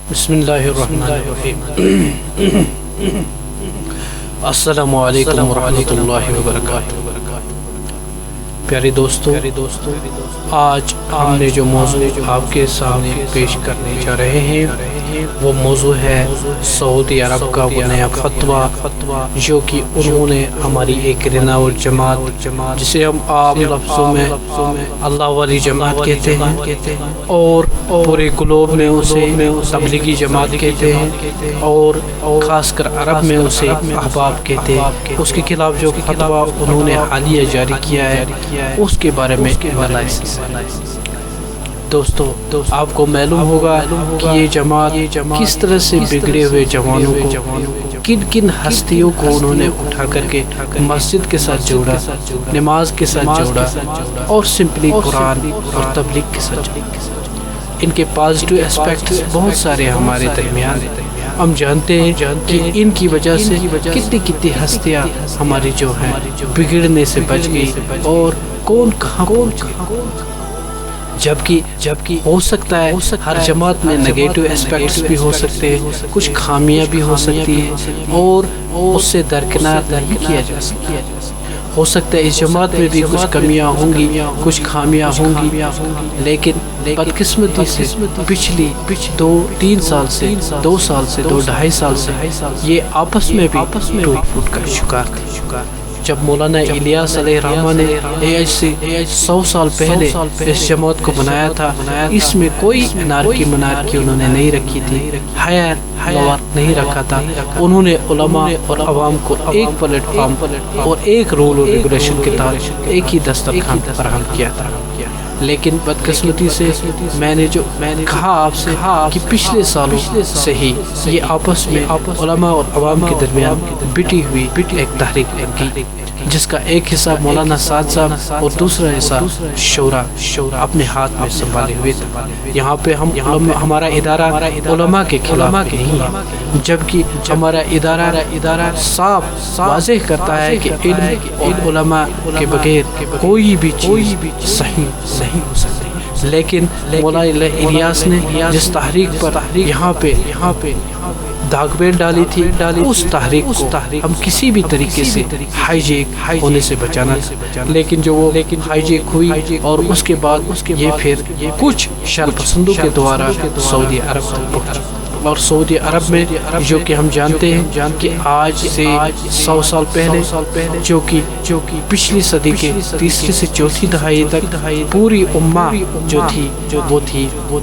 بسم اللہ الرحمن الرحیم۔ السلام علیکم ورحمۃ اللہ وبرکاتہ۔ پیارے دوستو، آج ہم نے جو موضوع آپ کے سامنے پیش کرنے جا رہے ہیں وہ موضوع ہے سعودی عرب کا وہ نیا فتویٰ جو کہ انہوں نے ہماری ایک رناول جماعت جسے ہم عام لفظوں میں اللہ والی جماعت کہتے ہیں اور پورے گلوب میں اسے تبلیغی جماعت کہتے ہیں اور خاص کر عرب میں اسے احباب کہتے ہیں، اس کے خلاف جو فتویٰ انہوں نے حالیہ جاری کیا ہے اس کے بارے میں دوستو آپ کو معلوم ہوگا کہ یہ جماعت کس طرح سے بگڑے ہوئے جوانوں کو کن کن ہستیوں کو انہوں نے اٹھا کر کے مسجد کے ساتھ جوڑا، نماز کے ساتھ جوڑا اور سمپلی قرآن اور تبلیغ کے ساتھ جوڑا۔ ان کے پازیٹو اسپیکٹس بہت سارے ہمارے درمیان ہیں۔ ہم جانتے ہیں کہ ان کی وجہ سے کتنی ہستیاں ہماری جو ہیں بگڑنے سے بچ گئی اور کون کہاں جبکہ ہو سکتا ہے ہر جماعت میں نگیٹو اسپیکٹس بھی ہو سکتے ہیں، کچھ خامیاں بھی ہو سکتی ہیں اور اس سے درکنار نہیں کیا جا سکتا۔ ہو سکتا ہے اس جماعت میں بھی کچھ کمیاں ہوں گی، کچھ خامیاں ہوں گی، لیکن بدقسمتی سے پچھلی 2-3 سال سے 2 سال سے 2-2.5 سال سے یہ آپس میں بھی ٹوٹ پھوٹ کا شکار تھے۔ جب مولانا الیاس علیہ الرحمہ نے AH سے 100 سال پہلے اس جماعت کو بنایا تھا، اس میں کوئی منارکی انہوں نے نہیں رکھی تھی، حیات نہیں رکھا تھا۔ انہوں نے علماء اور عوام کو ایک پلیٹ فارم اور ایک رول اور ریگولیشن کے تحت ایک ہی دسترخوان فراہم کیا تھا، لیکن بدقسمتی سے میں نے کہا آپ سے کہ پچھلے سالوں سے ہی یہ آپس میں علماء اور عوام کے درمیان بٹی ہوئی ایک تحریک لگی، جس کا ایک حصہ مولانا سعد صاحب اور دوسرا حصہ شورا اپنے ہاتھ میں سنبھالے ہوئے تھا۔ یہاں پہ ہمارا ادارہ علماء کے خلاف نہیں ہے، جبکہ ہمارا ادارہ صاف واضح کرتا ہے کہ علم اور علماء کے بغیر کوئی بھی چیز صحیح نہیں ہو سکتی۔ لیکن مولانا الیاس نے جس تحریک پر یہاں پہ داغ بین ڈالی تھی، اس تحریک کو ہم کسی بھی طریقے سے ہائی جیک ہونے سے بچانا تھا، لیکن ہائی جیک ہوئی اور اس کے بعد یہ پھر کچھ شر پسندوں کے دوارا سعودی عرب تک پہنچی، اور سعودی عرب میں جو کہ ہم جانتے ہیں کہ آج سے 100 سال پہلے جو کہ پچھلی صدی کے 3 سے 4 دہائی تک پوری امہ جو تھی وہ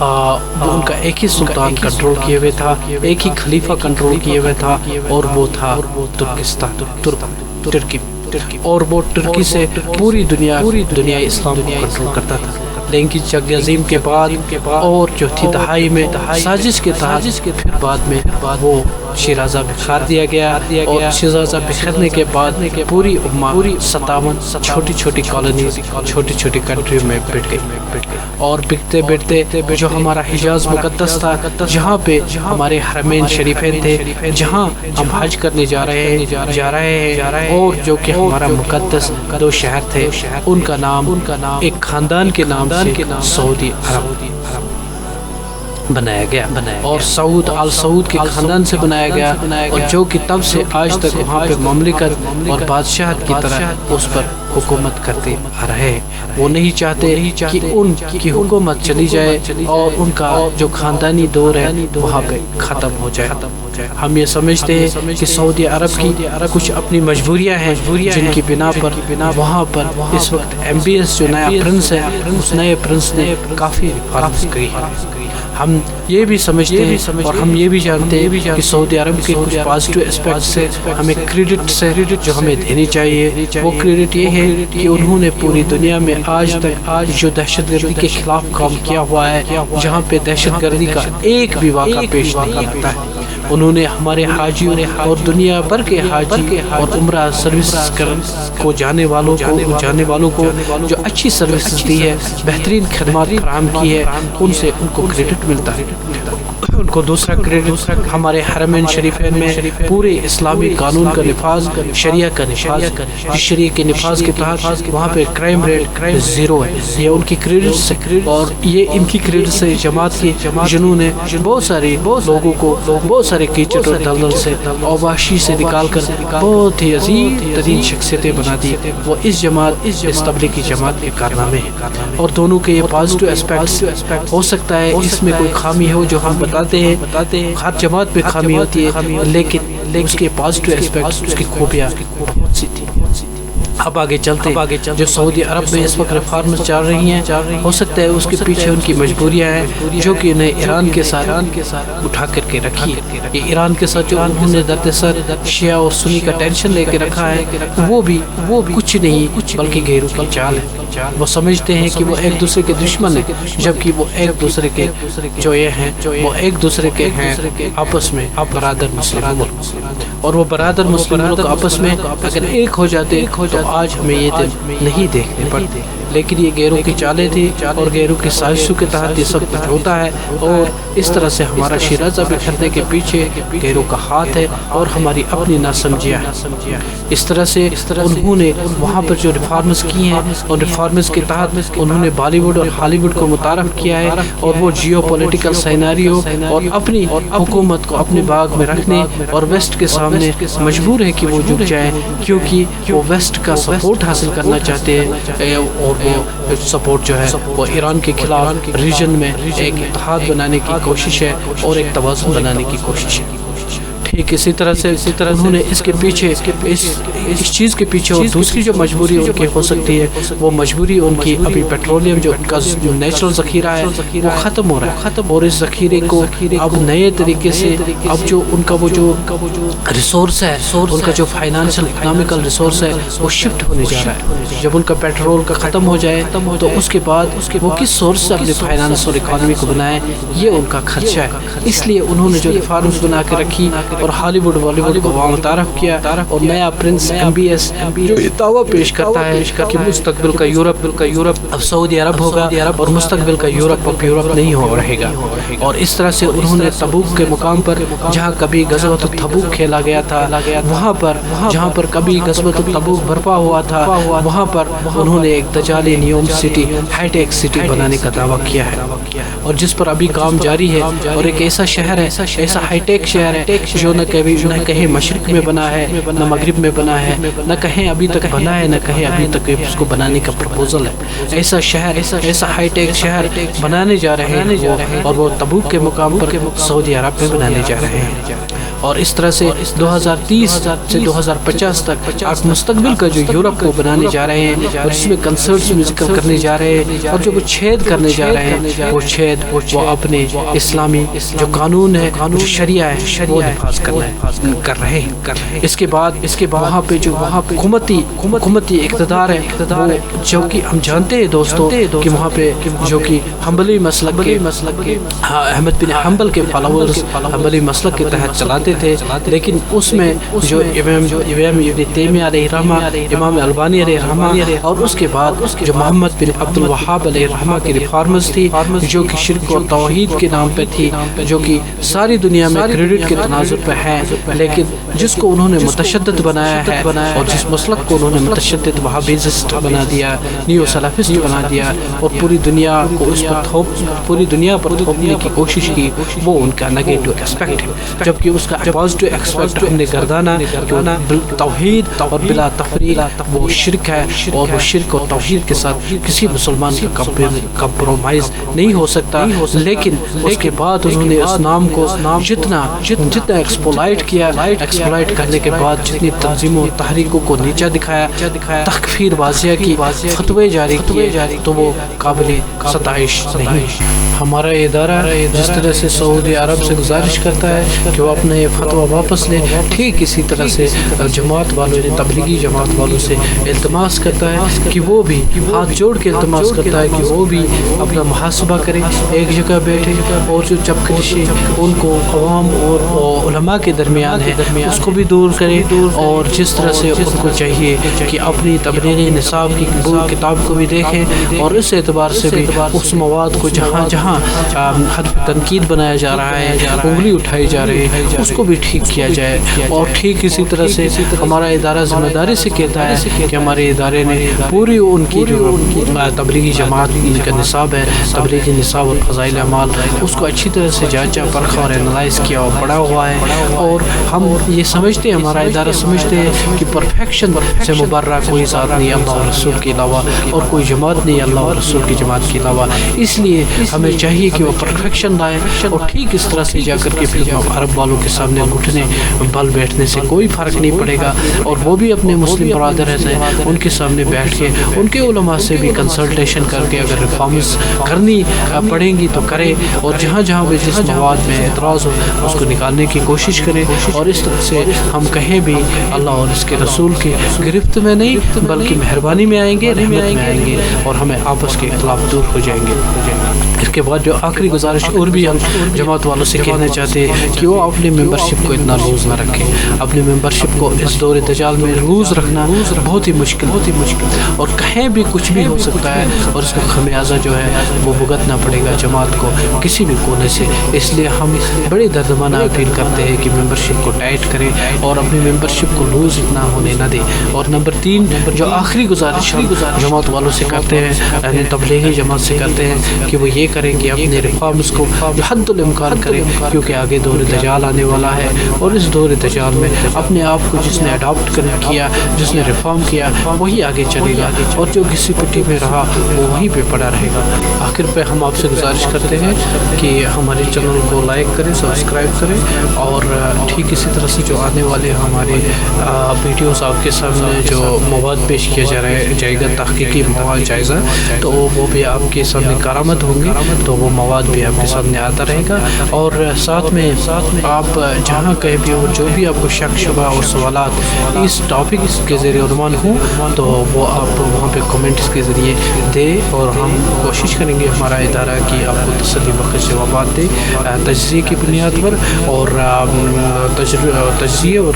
ان کا ایک ہی سلطان کنٹرول کیے ہوئے تھا، ایک ہی خلیفہ کنٹرول کیے ہوئے تھا، اور وہ تھا ترکستان، ترکی، اور وہ ترکی سے پوری دنیا اسلام کو کنٹرول کرتا تھا۔ لیکن جنگ عظیم کے بعد اور چوتھی دہائی میں سازش کے تحت پھر بعد میں وہ شیرازہ بکھار دیا گیا، اور شیرازہ بکھرنے کے بعد پوری امہ 57 چھوٹی کالونیز چھوٹی کنٹریوں میں بٹ گئی، اور بکتے جو ہمارا حجاز مقدس تھا، جہاں پہ ہمارے حرمین شریفین تھے، جہاں ہم حج کرنے جا رہے ہیں، اور جو کہ ہمارا مقدس 2 شہر تھے، ان کا نام ایک خاندان کے نام سے سعودی عرب بنایا گیا، اور آل سعود کے خاندان سے بنایا گیا، اور جو کہ تب سے آج تک وہاں پہ مملکت اور بادشاہت کی طرح اس پر حکومت کرتے آ رہے ہیں۔ وہ نہیں چاہتے کہ ان کی حکومت چلی جائے اور ان کا جو خاندانی دور ہے وہاں پہ ختم ہو جائے۔ ہم یہ سمجھتے ہیں کہ سعودی عرب کی کچھ اپنی مجبوریاں ہیں جن کی بنا پر وہاں پر اس وقت MBS جو نیا پرنس ہے، اس نئے پرنس نے کافی ریفارمز کی ہے۔ ہم یہ بھی سمجھتے ہیں اور ہم یہ بھی جانتے ہیں کہ سعودی عرب کے کچھ پازیٹو اسپیکٹ سے ہمیں کریڈٹ جو ہمیں دینی چاہیے، وہ کریڈٹ یہ ہے کہ انہوں نے پوری دنیا میں آج تک جو دہشت گردی کے خلاف کام کیا ہوا ہے، جہاں پہ دہشت گردی کا ایک بھی واقعہ پیش نہیں آتا ہے، انہوں نے ہمارے حاجیوں اور دنیا بھر کے حاجی اور عمرہ سروس کو جانے والوں کو جو اچھی سروس دی ہے، بہترین خدمات فراہم کی ہے، ان سے ان کو کریڈٹ ملتا ہے، ان کو دوسرا کریڈٹ ہمارے حرمین شریفین میں پورے اسلامی قانون کا نفاذ، شریعہ کا نفاذ، جس شریعہ کے نفاذ کے تحت وہاں پہ کرائم ریٹ زیرو ہے، یہ ان کی کریڈٹس ہے، اور یہ ان کی کریڈٹس ہے جماعت کی جنہوں نے بہت سارے لوگوں کو بہت سارے کیچڑ اور دلدل سے اوباشی سے نکال کر بہت ہی عظیم ترین شخصیتیں بنا دی، وہ اس جماعت اس تبلیغی جماعت کے کارنامے ہیں، اور دونوں کے یہ پازیٹیو اسپیکٹس ہو سکتا ہے اس میں کوئی خامی ہو جو ہم بتاتے ہیں، ہر جماعت میں خامی ہوتی ہے، لیکن اس کے پازیٹیو اسپیکٹس، اس کی خوبیاں بہت سی تھی۔ اب آگے چلتے جو سعودی عرب میں اس وقت ریفارمز چل رہی ہیں، ہو سکتا ہے اس کے پیچھے ان کی مجبوریاں ہیں جو کہ انہیں ایران کے ساتھ اٹھا کر کے رکھی ہے، یہ ایران کے ساتھ جو انہوں نے درد سر شیعہ اور سنی کا ٹینشن لے کے رکھا ہے، وہ بھی کچھ نہیں بلکہ گھیروں کی چال ہے۔ وہ سمجھتے ہیں کہ وہ ایک دوسرے کے دشمن ہیں، جبکہ وہ ایک دوسرے کے جو یہ ہیں وہ ایک دوسرے کے ہیں آپس میں برادر مسلم ملک، اور وہ برادر مسلم ملک آپس میں اگر ایک ہو جاتے تو آج ہمیں یہ دن نہیں دیکھنے پڑتے، لیکن یہ غیروں کی چالیں تھی اور غیروں کی سازشوں کے تحت یہ سب کچھ ہوتا ہے، اور اس طرح سے ہمارا شیرازہ بکھرنے کے پیچھے غیروں کا ہاتھ ہے اور ہماری اپنی ناسمجھیاں ہے۔ اس طرح سے انہوں نے وہاں پر جو ریفارمز کی ہیں، اور ریفارمز کے تحت انہوں نے بالی ووڈ اور ہالی ووڈ کو متعارف کیا ہے، اور وہ جیو پولیٹیکل سیناریو اور اپنی حکومت کو اپنے باغ میں رکھنے اور ویسٹ کے سامنے مجبور ہے کہ وہ جھک جائیں، کیونکہ وہ ویسٹ کا سپورٹ حاصل کرنا چاہتے ہیں، اور وہ سپورٹ جو ہے وہ ایران کے خلاف ریجن میں ایک اتحاد بنانے کی کوشش ہے اور ایک توازن بنانے کی کوشش ہے۔ ٹھیک اسی طرح سے انہوں نے اس کے پیچھے اس چیز کے پیچھے اور دوسری جو مجبوری ان کی ہو سکتی ہے، وہ مجبوری ان کی ابھی پیٹرولیم جو ان کا نیچرل ذخیرہ ہے وہ ختم ہو رہا ہے، اور اس ذخیرے کو اب نئے طریقے سے اب جو ان کا وہ جو ریسورس ہے، ان کا جو فائنانشل اکنامیکل ریسورس ہے وہ شفٹ ہونے جا رہا ہے۔ جب ان کا پیٹرول کا ختم ہو جائے تو اس کے بعد وہ کس سورس سے اپنے فائنانس اور اکانومی کو بنائیں، یہ ان کا خدشہ ہے۔ اس لیے انہوں نے جو ریفارمز بنا کے رکھی اور ہالی ووڈ بالی ووڈ کو وہاں متعارف کیا، اور نیا پرنس MBS جو دعویٰ پیش کرتا ہے کہ مستقبل کا یورپ اب سعودی عرب ہوگا، اور مستقبل کا یورپ اب یورپ نہیں ہو رہے گا۔ اور اس طرح سے انہوں نے تبوک کے مقام پر جہاں کبھی غزوۃ تبوک کھیلا گیا تھا، وہاں پر جہاں پر کبھی غزوۃ تبوک برپا ہوا تھا، وہاں پر انہوں نے ایک دجالی نیوم سٹی، ہائی ٹیک سٹی بنانے کا دعویٰ کیا ہے، اور جس پر ابھی کام جاری ہے، اور ایک ایسا شہر ہے، ایسا ہائی ٹیک شہر ہے جو نہ کہیں مشرق میں بنا ہے، نہ مغرب میں بنا ہے، نہ کہیں ابھی تک بنا ہے، نہ کہیں ابھی تک اس کو بنانے کا پروپوزل ہے۔ ایسا شہر، ایسا ہائی ٹیک شہر بنانے جا رہے ہیں، اور وہ تبوک کے مقام پر سعودی عرب میں بنانے جا رہے ہیں۔ اور اس طرح سے 2030 سے 2050 تک آپ مستقبل کا جو یورپ کو بنانے جا رہے ہیں، اور اس میں کنسرٹس میوزیکل کرنے جا رہے ہیں، اور جو وہ چھید کرنے جا رہے ہیں، وہ چھید وہ اپنے اسلامی جو قانون ہے، جو شریعہ ہے، وہ نفاذ کر رہے ہیں۔ اس کے بعد وہاں پہ جو حکومتی اقتدار ہے، وہ جو کہ ہم جانتے ہیں دوستوں کہ وہاں پہ جو کہ حنبلی مسلک کے احمد بن حنبل کے فالوورز حنبلی مسلک کے تحت چلاتے تھے، لیکن اس میں جو امام ابن تیمیہ علیہ رحمہ، امام البانی علیہ رحمہ، اور اس کے بعد جو محمد بن عبد الوہاب علیہ رحمہ کی ریفارمز تھی، جو کہ شرک اور توحید کے نام پہ تھی، جو کہ ساری دنیا میں کریڈٹ کے تناظر پہ ہے، لیکن جس کو انہوں نے متشدد بنایا ہے، اور جس مسلک کو انہوں نے متشدد وہابیزسٹ بنا دیا، نیو سلفسٹ بنا دیا، اور پوری دنیا کو اس پر پوری دنیا پر تھوپنے کی کوشش کی، وہ ان کا نیگیٹو ایسپیکٹ ہے۔ جبکہ اس کا پازیٹیو ایسپیکٹ ہم نے گردانا کہ توحید اور بلا تفریق وہ شرک ہے، اور وہ شرک اور توحید کے ساتھ کسی مسلمان کا کمپرومائز نہیں ہو سکتا، لیکن اس کے بعد انہوں نے اس نام کو جتنا ایکسپلائٹ کیا، ایکسپلائٹ کرنے کے بعد جتنی تنظیموں اور تحریکوں کو نیچا دکھایا، تکفیر واضح کی، فتوے جاری کیے، تو وہ قابل ستائش نہیں۔ ہمارا ادارہ جس طرح سے سعودی عرب سے گزارش کرتا ہے کہ وہ اپنے فتویٰ واپس لے. ٹھیک اسی طرح سے جماعت والوں نے تبلیغی جماعت والوں سے التماس کرتا ہے کہ وہ بھی ہاتھ جوڑ کے التماس کرتا ہے کہ وہ بھی اپنا محاسبہ کریں, ایک جگہ بیٹھے, اور جو چپکشی ان کو عوام اور علماء کے درمیان ہے اس کو بھی دور کرے, اور جس طرح سے ان کو چاہیے کہ اپنی تبلیغی نصاب کی کتاب کو بھی دیکھیں, اور اس اعتبار سے بھی اس مواد کو جہاں جہاں حرف تنقید بنایا جا رہا ہے, انگلی اٹھائی جا رہی ہے, اس کو بھی ٹھیک کیا جائے. اور ٹھیک اسی طرح سے ہمارا ادارہ ذمہ داری سے کہتا ہے کہ ہمارے ادارے نے پوری ان کی جو تبلیغی جماعت کا نصاب ہے, تبلیغی نصاب اور فضائل اعمال, اس کو اچھی طرح سے جانچا پرکھا اور انالائز کیا اور پڑھا ہوا ہے. اور ہم یہ سمجھتے ہیں, ہمارا ادارہ سمجھتے ہیں کہ پرفیکشن سے مبرہ کوئی ذات نہیں اللہ اور رسول کے علاوہ, اور کوئی جماعت نہیں اللہ اور رسول کی جماعت کے علاوہ. اس لیے ہمیں چاہیے کہ وہ پرفیکشن لائے, اور ٹھیک اس طرح سے جا کر کے پھر عرب والوں کے سامنے گھٹنے بل بیٹھنے سے کوئی فرق نہیں پڑے گا. اور وہ بھی اپنے مسلم برادر ہیں, ان کے سامنے بیٹھ کے ان کے علماء سے بھی کنسلٹیشن کر کے اگر ریفارمز کرنی پڑیں گی تو کرے, اور جہاں جہاں بھی جس مواد میں اعتراض ہو اس کو نکالنے کی کوشش کرے. اور اس طرح سے ہم کہیں بھی اللہ اور اس کے رسول کی گرفت میں نہیں بلکہ مہربانی میں آئیں گے, رحمت میں آئیں گے, اور ہمیں آپس کے اختلاف دور ہو جائیں گے. اس کے بعد جو آخری گزارش اور بھی ہم جماعت والوں سے کہنا چاہتے ہیں کہ وہ اپنی ممبرشپ کو اتنا لوز نہ رکھیں. اپنی ممبرشپ کو اس دور دجال میں لوز رکھنا بہت ہی مشکل, اور کہیں بھی کچھ بھی ہو سکتا ہے, اور اس کا خمیازہ جو ہے وہ بھگتنا پڑے گا جماعت کو کسی بھی کونے سے. اس لیے ہم بڑی دردمانہ اپیل کرتے ہیں کہ ممبرشپ کو ٹائٹ کریں اور اپنی ممبرشپ کو لوز اتنا ہونے نہ دیں. اور نمبر 3 جو آخری گزارش جماعت والوں سے کرتے ہیں, یعنی تبلیغی جماعت سے کرتے ہیں کہ وہ یہ کریں کہ اپنے ریفارمز کو حد الامکان کریں, کیونکہ آگے دور دجال آنے والا ہے, اور اس دور دجال میں اپنے آپ کو جس نے اڈاپٹ کیا, جس نے ریفارم کیا, وہی آگے چلے گا, اور جو گھسی پٹی میں رہا وہ وہیں پہ پڑا رہے گا. آخر پہ ہم آپ سے گزارش کرتے ہیں کہ ہمارے چینل کو لائک کریں, سبسکرائب کریں, اور ٹھیک اسی طرح سے جو آنے والے ہمارے ویڈیوز آپ کے سامنے جو مواد پیش کیا جائے گا, تحقیقی مواد جائزہ, تو وہ بھی آپ کے سامنے کارآمد ہوں گے, تو وہ مواد بھی آپ کے سامنے آتا رہے گا. اور ساتھ میں آپ جہاں کہیں بھی ہو, جو بھی آپ کو شک شبہ اور سوالات اس ٹاپک کے ذریعے عنوان ہوں, تو وہ آپ وہاں پہ کمنٹس کے ذریعے دیں, اور ہم کوشش کریں گے ہمارا ادارہ کی آپ کو تسلی بخش جوابات دے تجزیے کی بنیاد پر, اور تجزیے اور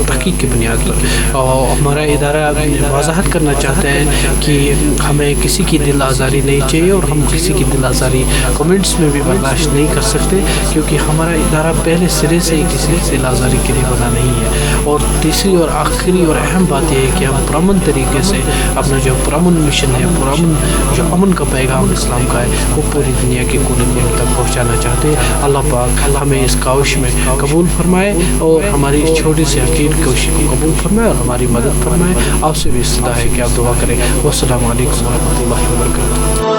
تحقیق کی بنیاد پر. اور ہمارا ادارہ وضاحت کرنا چاہتا ہے کہ ہمیں کسی کی دل آزاری نہیں چاہیے, اور ہم کسی کی دل آزاری کمنٹس میں بھی برداشت نہیں کر سکتے, کیونکہ ہمارا ادارہ پہلے سرے سے ہی کسی دل آزاری کے لیے بنا نہیں ہے. اور تیسری اور آخری اور اہم بات یہ ہے کہ ہم پرامن طریقے سے اپنا جو پرامن مشن ہے, پرامن جو امن کا پیغام اسلام کا ہے, وہ پوری دنیا کے کونے کونے تک پہنچانا چاہتے ہیں. اللہ پاک ہمیں اس کاوش میں قبول فرمائے, اور ہماری اس چھوٹی سی حقیر کوشش کو قبول فرمائے, اور ہماری مدد فرمائے. آپ سے بھی استدعا ہے کہ آپ دعا کریں. والسلام علیکم ورحمۃ اللہ وبرکاتہ.